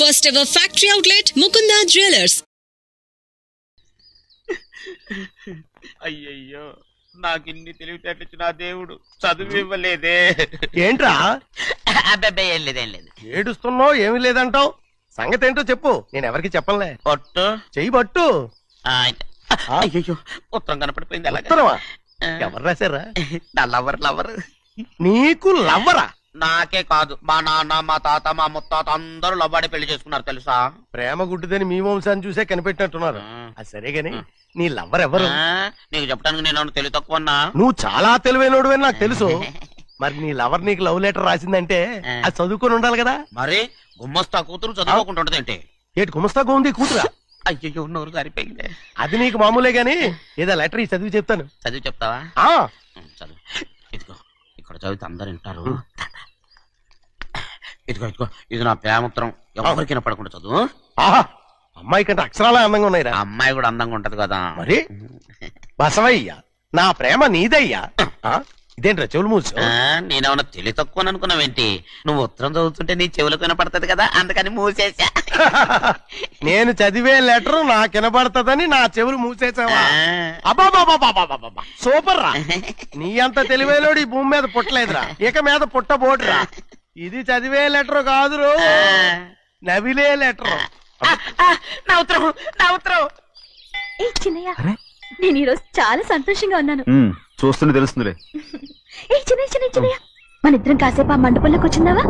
First ever factory outlet, Mukunda Jewelers. అయ్యయ్యో నాకిన్ని తెలివితేటలు ఇచ్చిన దేవుడు చదువు ఇవ్వలేదే. ఏంట్రా అబ్బాయి ఏం లేదు. ఏడుస్తున్నావు? ఏమీ లేదంటావు. సంగతి ఏంటో చెప్పు, నేను ఎవరికి చెప్పలే. పట్టు చెయ్యి పట్టు. అయ్యో ఉత్తరం కనపడిపోయింది. ఉత్తరమా? ఎవరు రాశారా? నా లవర్. నీకు లవ్వరా? నాకే కాదు, మా నాన్న, మా తాత, మా ముత్తాత అందరూ లవ్వాడి పెళ్లి చేసుకున్నారు తెలుసా. ప్రేమ గుడ్డిదని మీ వంశాన్ని చూసే కనిపెట్టినట్టున్నారు. అది సరే గాని నీ లవ్వర్ ఎవరు? నీకు చెప్పడానికి నేను తెలివి తక్కువన్నా? నువ్వు చాలా తెలివైనడు అని నాకు తెలుసు. మరి నీ లవర్ నీకు లవ్ లెటర్ రాసిందంటే అది చదువుకొని ఉండాలి కదా. మరి గుమ్మస్తా కూతురు చదువుకోకుండా ఉంటది ఏంటి? ఏటి గుమస్తా ఉంది కూతురా? అయ్యో నోరు సరిపోయింది. అది నీకు మామూలే గాని ఏదో లెటర్ చదివి చెప్తాను. చదివి చెప్తావా? చదువు. ఇదిగో ఇక్కడ చదివితే అందరు వింటారు. ఇదిగో ఇది నా ప్రేమోత్తరం. ఎవరికి వినపడకుండా చదువు. అమ్మాయి కంటే అక్షరాలే అందంగా ఉన్నాయిరా. అమ్మాయి కూడా అందంగా ఉంటది కదా. మరి బసవయ్యా, నా ప్రేమ నీదయ్యా. ఇదేంట్రా చెవులు మూసు? నేనేమన్నా తెలివి తక్కువ అనుకున్నావేంటి? నువ్వు ఉత్తరం చదువుతుంటే నీ చెవులకు వినపడుతుంది కదా, అందుకని మూసేసా. నేను చదివే లెటర్ నాకు వినపడుతుందని నా చెవులు మూసేసావా? అబ్బాబాబాబాబాబాబా సూపర్ రా. నీ అంత తెలివైనోడు ఈ భూమి మీద పుట్టలేదురా, ఇక మీద పుట్టబోడురా. ఇది చదివే లెటర్ కాదురు, నవిలే లెటర్. నా ఉత్తరం. ఏ చిన్నయ్య, నేను ఈరోజు చాలా సంతోషంగా ఉన్నాను. చూస్తూనే తెలుస్తుందిలే. ఏ చిన్నయ్య, మన ఇద్దరం కాసేపు ఆ మండపంలోకి వచ్చిందావా?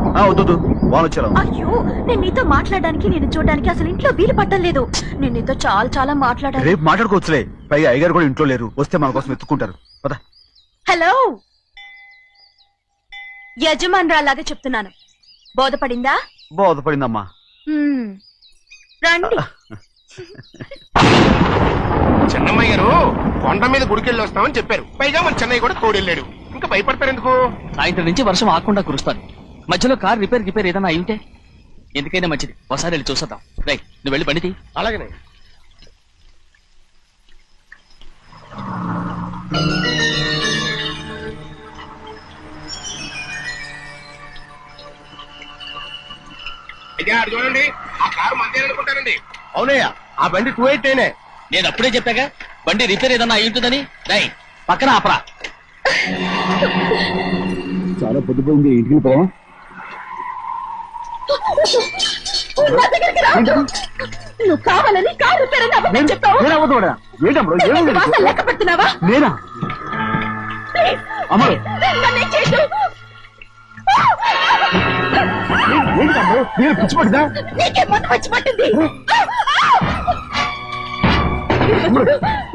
అయ్యో, నేను నీతో మాట్లాడడానికి, నేను చూడడానికి అసలు ఇంట్లో వీలు పట్టలేదు. నేను నీతో చాలా మాట్లాడాలి. రేపు మాట్లాడుకోవచ్చులే. పైగా అయ్యగారు కూడా ఇంట్లో లేరు, వస్తే మన కోసం ఎత్తుకుంటారు. హలో, యజమానురాలాగా చెప్తున్నాను, బోధపడిందా? బోధపడిందమ్మా. రండి. చెన్నమ్మాయి గారు కొండ మీద గుడికెళ్ళి వస్తామని చెప్పారు. పైగా మన చెన్నయ్య కూడా తోడెళ్ళాడు. ఇంకా భయపడతారు ఎందుకు? సాయంత్రం నుంచి వర్షం ఆకుండా కురుస్తాను. మధ్యలో కార్ రిపేర్ ఏదైనా అయింటే ఎందుకైనా మంచిది ఒకసారి వెళ్ళి చూసేద్దాం. రైట్, నువ్వు వెళ్ళి బండి. అలాగనే. చూడండి, ఆ కారు మందే అనుకుంటానండి. అవునయ్యా, ఆ బండి 289. నేను అప్పుడే చెప్పాగా బండి రిపేర్ ఏదన్నా అయి ఉంటుందని. రైట్, పక్కన ఆపరా. చాలా పొద్దుపోయింది, ఇంటికి పోవా? నువ్వు కావాలని కారు రిపేర్ అని అబద్ధం చెప్పావు. లెక్క పెడుతున్నావా? నేనా? అమ్మ పిచ్చిపట్టిందా? నీకే మొత్తం వచ్చి పట్టింది.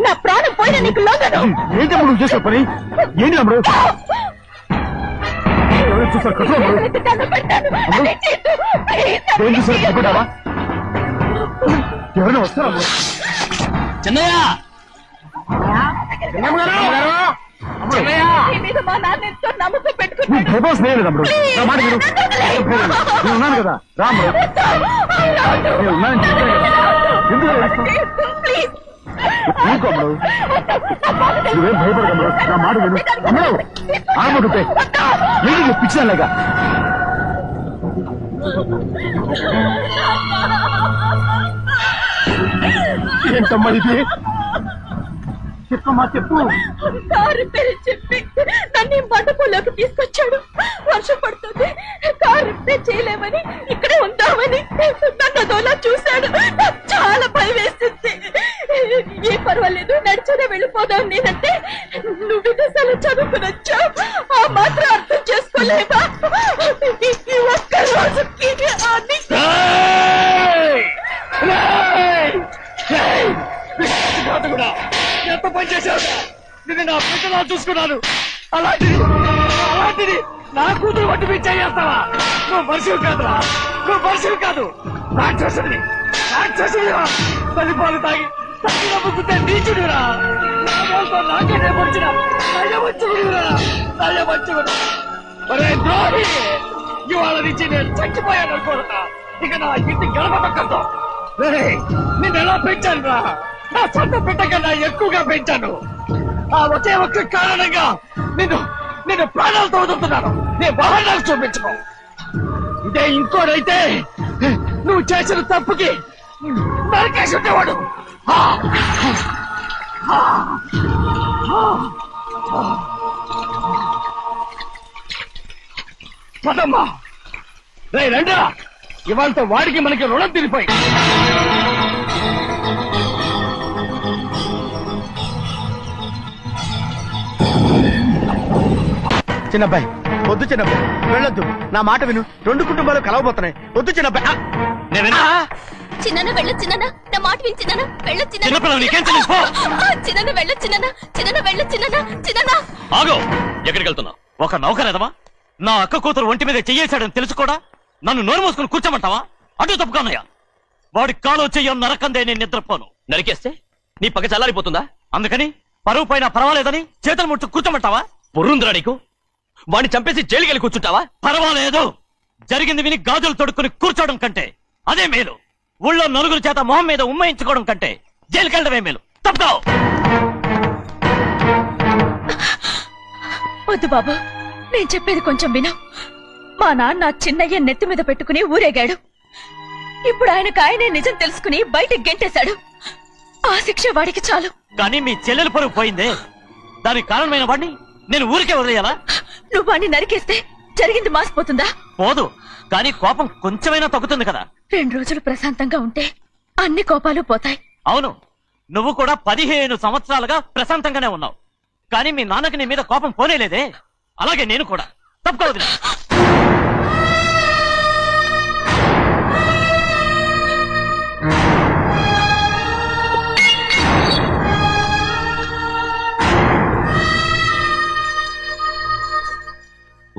నా ప్రాణం పోయినా నీకు లోగదు. ఏంటమ్మ నువ్వు చేసే పని? ఏంటి అమ్ముడు? ఎవరైనా వస్తారా? చిన్నయ్య, మా నాన్న ఎంతో నమ్మకం పెట్టుకున్నాడు. ఉన్నాను కదా, రాము. నీకు అమ్ముడు నువ్వేం భయపడకమ్ముడు, నా మాట విను. అమ్ముడు ఆమె ఏంటి పిచ్చిదాలేక? ఏంటమ్మా ఇది? చెప్పమ్మా, చెప్పు. కారు పేరు చెప్పి నన్ను మండపంలోకి తీసుకొచ్చాడు. వర్షం పడుతుంది, కారు రిపేర్ చేయలేమని ఇక్కడే ఉందామని నన్ను అదోలా చూశాడు. నాకు చాలా భయం వేసింది. ఏ పర్వాలేదు, నడిచేదే వెళ్ళిపోదాం నేనంటే, నువ్వు విదేశాలు చదువుకుని వచ్చావు, ఆ మాత్రం అర్థం చేసుకోలేవా? ఈ ఒక్క రోజుకి ఎంత పని చేశావు? నేను నా పిల్లలా చూసుకున్నాను. అలాంటిది నా కూతురు వంటి మీద చేస్తావా? నువ్వు మనిషివి కాదురా, నువ్వు మనిషివి కాదు, రాక్షసుడివి. తల్లిపాలు తాగి తల్లి నమ్ముకుంటే నీచుడిరా. నాకే నేర్పడిచిన నయవంచుడురా. ద్రోహి, ఇవాళ నుంచి నేను చచ్చిపోయాను అనుకోరా. ఇక నా ఇంటి గడప పక్కతో నిన్ను ఎలా పెంచాను రా? నా సొంత బిడ్డ కన్నా ఎక్కువగా పెంచాను. ఆ ఒకే ఒక్క కారణంగా నిన్ను ప్రాణాలతో వదులుతున్నాను. నీ వాహనాలు చూపించుకో. ఇదే ఇంకోడైతే నువ్వు చేసిన తప్పుకి నరకేసి ఉండేవాడు. పదమ్మా రే రండా, ఇవాళ వాడికి మనకి రుణం తీరిపోయి. చిన్నబ్బాయి వద్దు, చిన్నబ్బాయి వెళ్ళొద్దు, నా మాట విను. 2 కుటుంబాలు కలవబోతున్నాయి. వద్దు చిన్నబ్బాయి. చిన్న వెళ్ళొచ్చు చిన్న, నా మాట విని చిన్న వెళ్ళొచ్చు చిన్న వెళ్ళొచ్చు చిన్న వెళ్ళొచ్చు చిన్న. ఆగో, ఎక్కడికి వెళ్తున్నావు? ఒక నౌకరేదవా నా అక్క కూతురు ఒంటి మీద చెయ్యేశాడని తెలుసు కూడా నన్ను నోరు మూసుకుని కూర్చోమంటావా? అటు తప్పుకున్నాయా? వాడి కాలు చెయ్యం నరకందే నేను నిద్రపోను. నరికేస్తే నీ పక్క చల్లారిపోతుందా? అందుకని పరువు పైన పర్వాలేదని చేతులు ముట్టు కూర్చోమంటావా? పొర్రుందిరా నీకు? వాడిని చంపేసి జైలుకెళ్ళి కూర్చుంటావా? పర్వాలేదు, జరిగింది విని గాజులు తొడుక్కుని కూర్చోవడం కంటే అదే మేలు. ఊళ్ళో నలుగురు చేత మొహం మీద ఉమ్మయించుకోవడం కంటే జైలుకెళ్ళడమే మేలు. తప్పుకో. వద్దు బాబు, నేను చెప్పేది కొంచెం విను. మా నాన్న చిన్నయ్య నెత్తి మీద పెట్టుకుని ఊరేగాడు. ఇప్పుడు ఆయనే నిజం తెలుసుకుని బయటకు గెంటేశాడు. ఆ శిక్ష వాడికి చాలు. కానీ మీ చెల్లెలు పరువు పోయిందే, దానికి కారణమైన వాడిని నేను ఊరికే వదిలేయాలా? నువ్వు వాడిని నరికేస్తే జరిగింది మాసిపోతుందా? పోదు, కానీ కోపం కొంచెమైనా తగ్గుతుంది కదా. 2 రోజులు ప్రశాంతంగా ఉంటే అన్ని కోపాలు పోతాయి. అవును, నువ్వు కూడా 15 సంవత్సరాలుగా ప్రశాంతంగానే ఉన్నావు. కానీ మీ నాన్నకి నీ మీద కోపం పోనేలేదే. అలాగే నేను కూడా. తప్పుకోవద్దు.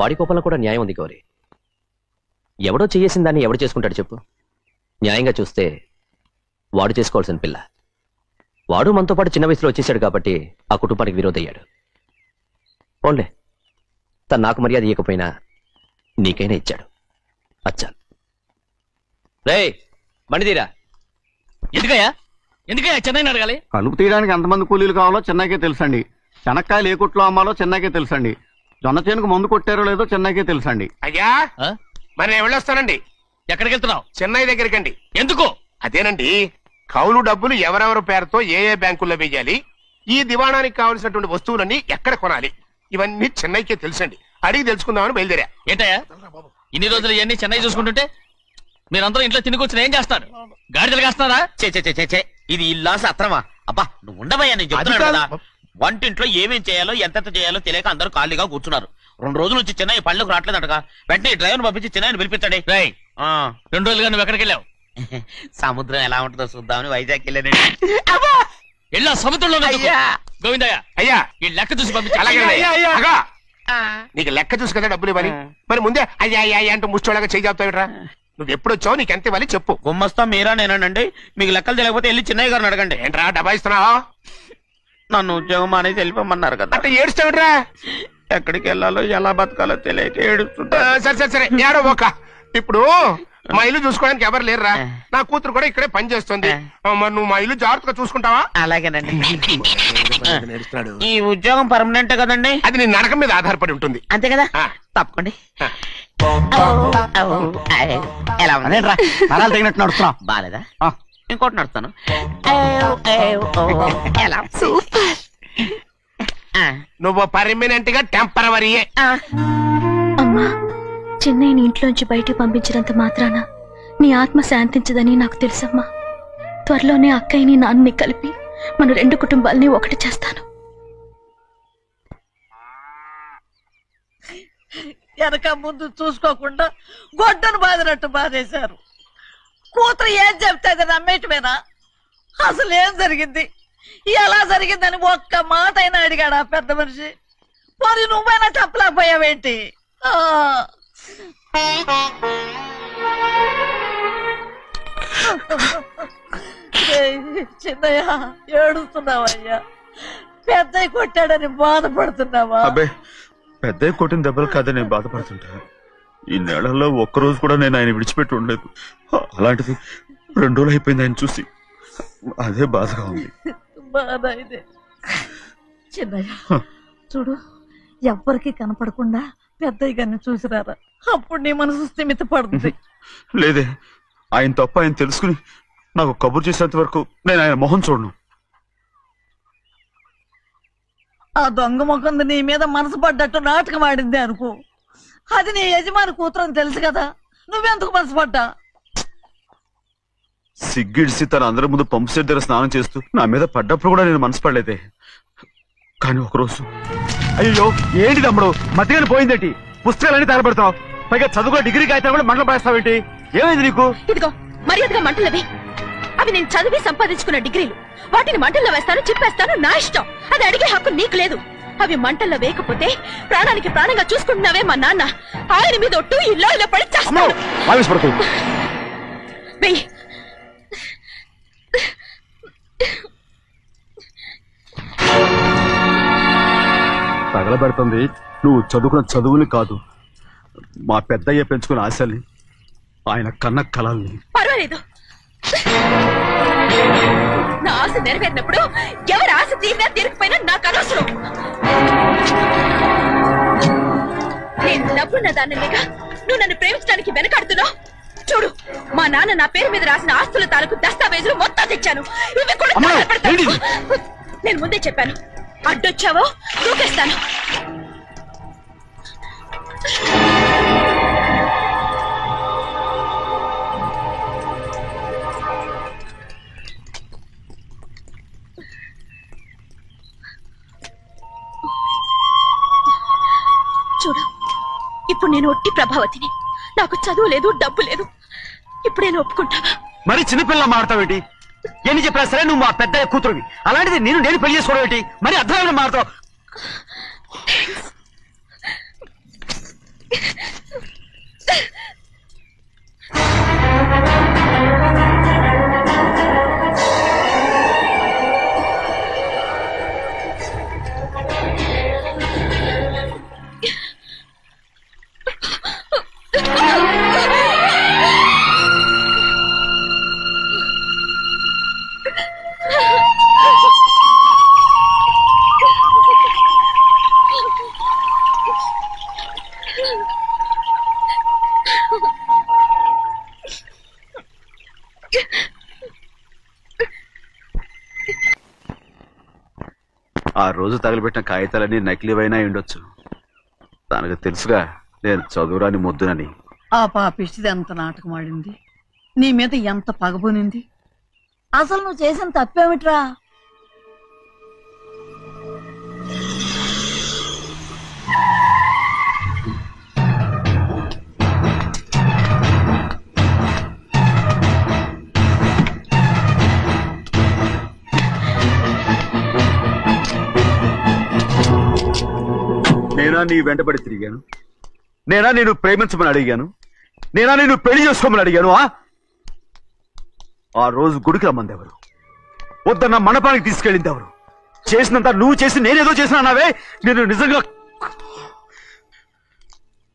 వాడి కోపంలో కూడా న్యాయం ఉంది గౌరీ. ఎవడో చేసిన దాన్ని ఎవడు చేసుకుంటాడు చెప్పు? న్యాయంగా చూస్తే వాడు చేసుకోవాల్సిన పిల్ల. వాడు మనతో పాటు చిన్న వయసులో వచ్చేసాడు కాబట్టి ఆ కుటుంబానికి విరోధయ్యాడు. పోన్లే, తను నాకు మర్యాద ఇవ్వకపోయినా నీకైనా ఇచ్చాడు. అచ్చా రే బండిదీరా. ఎందుకయ్యా చెన్నైని అడగాలి? కలుపు తీయడానికి ఎంతమంది కూలీలు కావాలో చెన్నైకే తెలుసండి. శనక్కాయలు ఏ కొట్లో అమ్మాలో చెన్నైకే తెలుసండి. జొన్న చేనుకు మందు కొట్టారో లేదో చెన్నైకే తెలుసండి. అయ్యా మరి నేను వెళ్ళొస్తానండి. ఎక్కడికి వెళ్తున్నావు? చెన్నై దగ్గరికండి. ఎందుకు? అదేనండి, కౌలు డబ్బులు ఎవరెవరి పేరుతో ఏ ఏ బ్యాంకుల్లో వేయాలి, ఈ దివాణానికి కావలసినటువంటి వస్తువులన్నీ ఎక్కడ కొనాలి, ఇవన్నీ చెన్నైకే తెలుసండి. అడిగి తెలుసుకుందామని బయలుదేరా. ఏంటయ్యా ఇన్ని రోజులు ఇవన్నీ చెన్నై చూసుకుంటుంటే మీరందరూ ఇంట్లో తిని కూర్చుని ఏం చేస్తారు? గాడిదలు కాస్తున్నారా? చే ఇది ఇల్లా సత్రమా? అబ్బా నువ్వు ఉండవయ్యా, నేను చెప్తున్నాను కదా. వంటింట్లో ఏమేం చేయాలో ఎంతెంత చేయాలో తెలియక అందరూ ఖాళీగా కూర్చున్నారు. 2 రోజుల నుంచి చెన్నై పళ్ళకు రావట్లేదటగా. వెంటనే డ్రైవర్ పంపించి చెన్నైని పిలిపించండి. 2 రోజులుగా నువ్వు ఎక్కడికి వెళ్ళావు? సముద్రం ఎలా ఉంటుందో చూద్దామని వైజాగ్ వెళ్ళానండి. వెళ్ళా సముద్రంలో గోవిందయ్య అయ్యా ఈ లెక్క చూసి పంపించి. నీకు లెక్క చూసి కదా డబ్బులు ఇవ్వాలి. మరి ముందే అయ్యా అయ్యా అంటూ ముష్టోళ్ళగా చేయి చెప్తావిట్రా. నువ్వు ఎప్పుడు వచ్చావు, నీకు ఎంత ఇవ్వాలి చెప్పు. గుమ్మస్తా మీరా నేనండి. మీకు లెక్కలు తెలియకపోతే వెళ్ళి చెన్నై గారిని అడగండి. ఏంట్రా డబ్బా ఇస్తున్నావా? నన్ను ఉద్యోగం అనేది వెళ్ళిపోమన్నారు కదా. అంటే ఏడుస్తావిట్రా? ఎక్కడికి వెళ్ళాలో ఎలా బతకాలో తెలియక ఏడుస్తుంటా. సరే ఏడో ఒక. ఇప్పుడు మా ఇల్లు చూసుకోవడానికి ఎవరు లేరురా. నా కూతురు కూడా ఇక్కడే పని చేస్తుంది. మరి నువ్వు మా ఇల్లు జాగ్రత్తగా చూసుకుంటావా? అలాగేనండి. ఈ ఉద్యోగం పర్మనెంట్ కదండి? అది నీ నరకం మీద ఆధారపడి ఉంటుంది. అంతే కదా? తప్పకండి. ఎలా ఉంది? నరాలు తగినట్టు నడుస్తున్నా. బాలేదా? ఇంకోటి నడుస్తాను. నువ్వు పర్మనెంట్ గా టెంపరవరీయే. అమ్మా, చిన్నయ్యని ఇంట్లోంచి బయటికి పంపించినంత మాత్రాన నీ ఆత్మ శాంతించదని నాకు తెలుసమ్మా. త్వరలోనే అక్కయ్యని నాన్నని కలిపి మన 2 కుటుంబాలని ఒకటి చేస్తాను. వెనక ముందు చూసుకోకుండా గొడ్డను బాదినట్టు బాధేశారు. కూతురు ఏం చెప్తే అది నమ్మేటమేనా? అసలు ఏం జరిగింది, ఎలా జరిగిందని ఒక్క మాట అయినా అడిగాడు ఆ పెద్ద మనిషి. మరి నువ్వైనా చెప్పలేకపోయావేంటి? చిన్నయ్య ఏడుస్తున్నావయ్యా? పెద్దయ్య కొట్టాడని బాధపడుతున్నావా? అబ్బే, పెద్ద కొట్టిన దెబ్బలు కాదని నేను బాధపడుతుంటా. ఈ నెలల్లో ఒక్కరోజు కూడా నేను ఆయన విడిచిపెట్టి ఉండలేదు. అలాంటిది 2 రోజులు అయిపోయింది ఆయన చూసి. అదే బాధగా ఉంది. బాధ ఇదే. చిన్నయ్య చూడు, ఎవ్వరికి కనపడకుండా పెద్దయ్య గారిని చూసిరారా, అప్పుడు నీ మనసు స్థిమిత పడుతుంది. లేదే, ఆయన తప్ప ఆయన తెలుసుకుని నాకు కబురు చేసేంత వరకు నేను ఆయన మొహం చూడను. ఆ దొంగ ముఖంది నీ మీద మనసు పడ్డట్టు నాటకం ఆడింది అనుకో, అది నీ యజమాని కూతురని తెలుసు కదా, నువ్వెందుకు మనసు పడ్డా? సిగ్గిడిసి తన అందరి ముందు పంపు సెట్ దగ్గర స్నానం చేస్తూ నా మీద పడ్డప్పుడు కూడా నేను మనసు పడలేదే. కానీ ఒకరోజు అయ్యో ఏంటి తమ్ముడు మధ్యగానే పోయిందేంటి? పుస్తకాలన్నీ తగలబెడతావు, పైగా చదువుకో డిగ్రీ కాగితాలు కూడా మంటలు పడేస్తావేంటి? ఏమైంది నీకు? ఇదిగో మర్యాదగా మంటలవి. అవి నేను చదివి సంపాదించుకున్న డిగ్రీలు. వాటిని మంటల్లో వేస్తాను, చెప్పేస్తాను, నా ఇష్టం. అది అడిగే హక్కు నీకు లేదు. అవి మంటల్లో వేయకపోతే ప్రాణానికి ప్రాణంగా చూసుకుంటున్నావే మా నాన్న, ఆయన మీద ఒట్టు ఇలా ఇలా పడి చేస్తాను. వెయ్యి. తగలబెడుతుంది నువ్వు చదువుకున్న చదువుని కాదు, మా పెద్దయ్య పెంచుకున్న ఆశల్ని, ఆయన కన్న కళల్ని. పర్వాలేదు, నా ఆశ నెరవేరినప్పుడు ఎవరి ఆశ తీరినా తీరకపోయినా నాకు అనవసరం. నేను డబ్బున్న దానిగా నువ్వు నన్ను ప్రేమించడానికి వెనకాడుతున్నావు. చూడు, మా నాన్న నా పేరు మీద రాసిన ఆస్తుల తాలూకు దస్తావేజులు మొత్తం తెచ్చాను. ఇవి కూడా తగలబెడతాను. నేను ముందే చెప్పాను, అడ్డొచ్చావో దూకేస్తాను. చూడు, ఇప్పుడు నేను ఒట్టి ప్రభావతిని. నాకు చదువు లేదు, డబ్బు లేదు. ఇప్పుడు నేను ఒప్పుకుంటావా? మరి చిన్నపిల్ల మాడతావేంటి? ఎన్ని చెప్పినా సరే నువ్వు మా పెద్ద కూతురువి. అలాంటిది నేను పెళ్లి చేసుకోవడం ఏంటి? మరి అర్థమైన మాడతావు. ఆ రోజు తగలబెట్టిన కాగితాలన్నీ నకిలీవైనా ఉండొచ్చు. తనకు తెలుసుగా నేను చదువురాని మొద్దునని. ఆ పాపిష్టిది ఎంత నాటకం ఆడింది, నీ మీద ఎంత పగబోనింది. అసలు నువ్వు చేసిన తప్పేమిట్రా? నేనా నీ వెంటబడి తిరిగాను? నేనా నేను ప్రేమించమని అడిగాను? నేనా నేను పెళ్లి చేసుకోమని అడిగాను? ఆ రోజు గుడికి రమ్మంది ఎవరు? వద్దన్న మండపానికి తీసుకెళ్ళింది ఎవరు? చేసినంత నువ్వు చేసి నేనేదో చేసినా నావే. నేను నిజంగా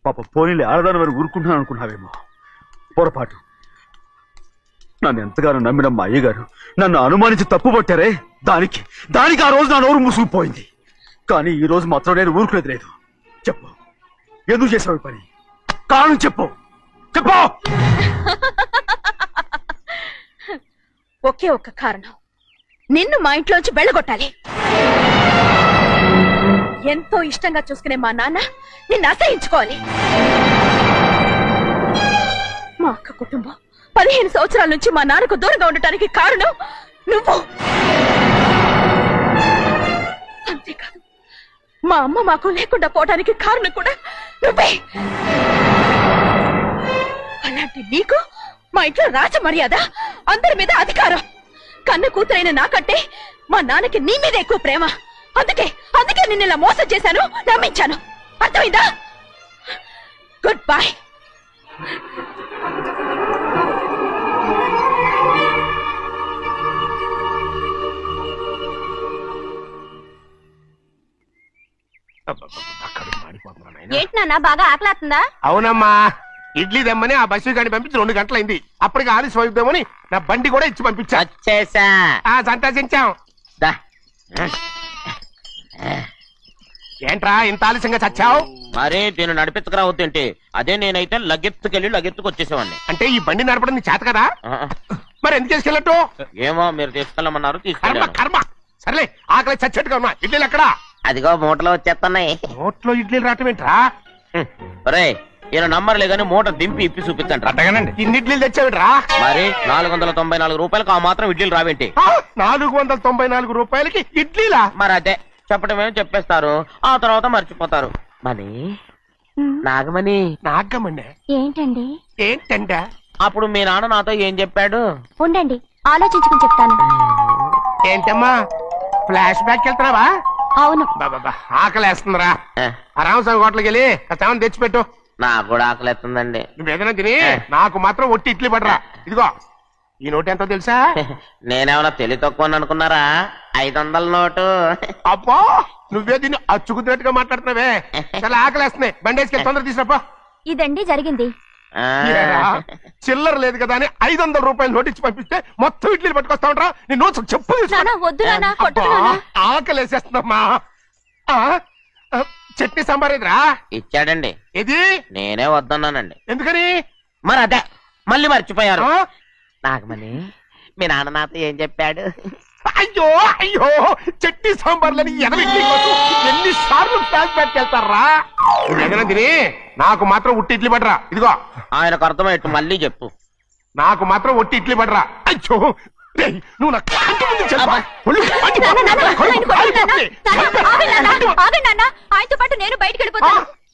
పాప పోనీలే ఆడదాని వారు ఊరుకుంటున్నాను అనుకున్నావేమో. పొరపాటు. నన్ను ఎంతగానో నమ్మిన మా అయ్యగారు నన్ను అనుమానించి తప్పు పట్టారే, దానికి ఆ రోజు నా నోరు మూసుకుపోయింది. కానీ ఈ రోజు మాత్రం నేను ఊరుకునేది లేదు. చెప్పు, ఎందుకు చేసావు ఈ పని? కారణం చెప్పు. ఒకే ఒక్క కారణం, నిన్ను మా ఇంట్లోంచి వెళ్ళగొట్టాలి. ఎంతో ఇష్టంగా చూసుకునే మా నాన్న నిన్ను అసహించుకోవాలి. మా అక్క కుటుంబం 15 సంవత్సరాల నుంచి మా నాన్నకు దూరంగా ఉండటానికి కారణం నువ్వు. అంతేకాదు, మా అమ్మ మాకు లేకుండా పోవడానికి కారణం కూడా నువ్వే. అలాంటి నీకు మా ఇంట్లో రాజ మర్యాద, అందరి మీద అధికారం. కన్న కూతురైన నాకంటే మా నాన్నకి నీ మీద ఎక్కువ ప్రేమ. అందుకే నిన్ను ఇలా మోసం చేశాను, నమ్మించాను. అర్థమైందా? Good bye. ఏంటి నాన్న బాగా ఆకలాతుందా? అవునమ్మా, ఇడ్లీ దమ్మని ఆ బస్సు గాని పంపించి 2 గంటలైంది. అప్పటికి ఆలస్యం అవుతామని నా బండి కూడా ఇచ్చి పంపించా. సంతోషించాం. ఏంట్రా ఇంత ఆలస్యంగా చచ్చావు? మరే దీన్ని నడిపించకరావద్దేంటి? అదే నేనైతే లగెత్తుకెళ్ళి లగెత్తుకు వచ్చేసేవాడిని. అంటే ఈ బండి నడపడం నీ చేత కదా? మరి ఎందుకు తీసుకెళ్ళట్టు? ఏమో మీరు తీసుకెళ్ళమన్నారు, కర్మ తీసుకెళ్ళాను. కర్మ. సర్లే ఆకలి చచ్చేట్టుగా ఉన్నా. ఇడ్లీలు ఎక్కడా? అదిగో మూటలో వచ్చేస్తున్నాయి. నోట్లో ఇడ్లీలు రావటం ఏంట్రా? రే ఈయన నంబర్లే గానీ మూట దింపి ఇప్పి చూపించండి. అట్టగానండి. ఇన్ని ఇడ్లీలు తెచ్చావిడ్రా? మరి 494 రూపాయలకు ఆ మాత్రం ఇడ్లీలు రావేంటి? 494 రూపాయలకి ఇడ్లీలా? మరి అదే చెప్పడమేమో చెప్పేస్తారు, ఆ తర్వాత మర్చిపోతారు. మనీ నాగమణి. నాగమండి ఏంటండి? ఏంటంట? అప్పుడు మీ నాన్న నాతో ఏం చెప్పాడు? ఉండండి ఆలోచించుకుని చెప్తాను. ఏంటమ్మా ఫ్లాష్ బ్యాక్ వెళ్తున్నావా? అవును. బాబా ఆకలేస్తుందిరా. ఆ రామస్వామి హోటల్కి వెళ్ళి కాస్త తెచ్చిపెట్టు. నాకు కూడా ఆకలిస్తుందండి. నువ్వేదైనా తిని నాకు మాత్రం ఒట్టి ఇడ్లీ పడరా. ఇదిగో ఈ నోటు ఎంతో తెలుసా? నేనేమన్నా తెలివి తక్కువ అనుకున్నారా? 500 నోటు. అబ్బా నువ్వే దీన్ని అచ్చుకుతున్నట్టుగా మాట్లాడుతున్నావే. చాలా ఆకలేస్తున్నాయి. బండేసుకెళ్ళి తొందర తీసినప్ప. ఇదండి జరిగింది. చిల్లర లేదు కదా అని 500 రూపాయలు నోటు ఇచ్చి పంపిస్తే మొత్తం ఇడ్లీలు పట్టుకొస్తా ఉంటా. నీ నోట్స్ చెప్పు. వద్దు నాన్న, కొట్టకు నాన్న. ఆకలేసేస్తుందమ్మా. చట్నీ సాంబార్ ఎదురా ఇచ్చాడండి. ఇది నేనే వద్దన్నానండి. ఎందుకని? మరి అదే మళ్ళీ మర్చిపోయారు. నాగమణి మీ నాన్న నాతో ఏం చెప్పాడు? అయ్యో అయ్యో చట్నీ సాంబార్లని ఎన్నిసార్లు ప్యాక్ పెట్టుకెళ్తారా? ఏదైనా తిని నాకు మాత్రం ఉట్టి ఇడ్లీ పడరా. ఇదిగో ఆయనకు అర్థమయ్యట్టు మళ్ళీ చెప్పు. నాకు మాత్రం ఒట్టి ఇడ్లీ పడరా. అయ్యో నువ్వు నాకు ఆయనతో పాటు నేను బయటకు వెళ్ళిపోతాను.